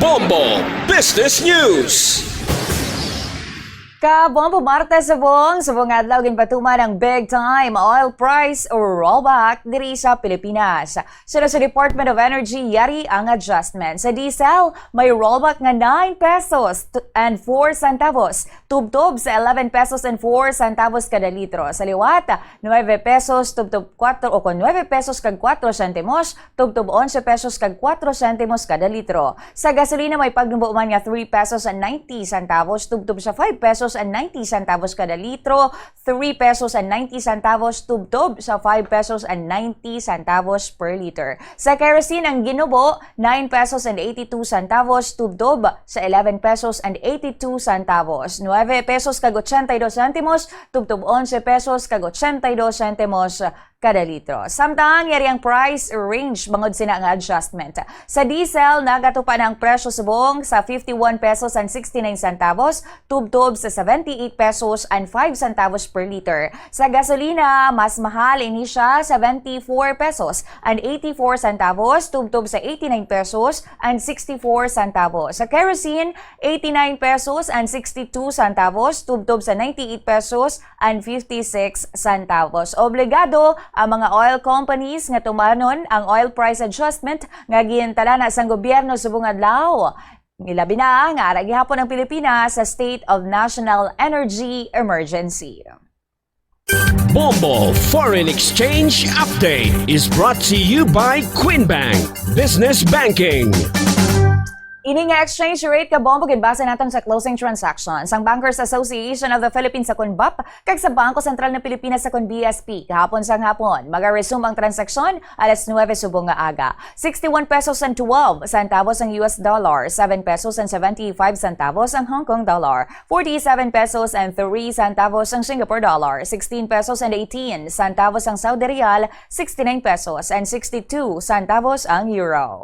Bombo Business News. Kabombo Martes subong adlaw ginpatuman ang big time oil price or rollback diri sa Pilipinas. Sila sa Department of Energy yari ang adjustment. Sa diesel, may rollback nga 9 pesos and 4 centavos. Tubtob sa 11 pesos and 4 centavos kada litro. Sa liwat, 9 pesos tubtob 4 o kung 9 pesos kag 4 centimos, tubtob 11 pesos kag 4 centimos kada litro. Sa gasolina may pagdumbo man nga 3 pesos and 90 centavos, tubtob sa 5 pesos and 90 centavos kada litro, 3 pesos and 90 centavos tubtob sa 5 pesos and 90 centavos per liter. Sa kerosene ang ginubo, 9 pesos and 82 centavos tubtob sa 11 pesos and 82 centavos. 9 pesos kag 82 centimos tubtob 11 pesos kag 82 centimos kada litro. Samtang yari ang price range bangod sina nga adjustment. Sa diesel, nagatupan ang presyo subong sa 51 pesos and 69 centavos, tubtob sa 78 pesos and 5 centavos per liter. Sa gasolina, mas mahal ini siya 74 pesos and 84 centavos, tubtob sa 89 pesos and 64 centavos. Sa kerosene, 89 pesos and 62 centavos, tubtob sa 98 pesos and 56 centavos. Obligado ang mga oil companies nga tumanon ang oil price adjustment nga gihintala na sang gobyerno subong adlaw. Nilabi na nga ara gihapon ang Pilipinas sa State of National Energy Emergency. Bombo Foreign Exchange Update is brought to you by Quinbank Business Banking. Ini nga exchange rate kabombo ginbasa naton sa closing transactions. Ang Bankers Association of the Philippines sa CONBAP kag sa Bangko Sentral ng Pilipinas sa BSP kahapon sang hapon. Maga-resume ang transaksyon alas 9 subong nga aga. 61 pesos and 12 centavos ang US dollar, 7 pesos and 75 centavos ang Hong Kong dollar, 47 pesos and 3 centavos ang Singapore dollar, 16 pesos and 18 centavos ang Saudi Riyal, 69 pesos and 62 centavos ang euro.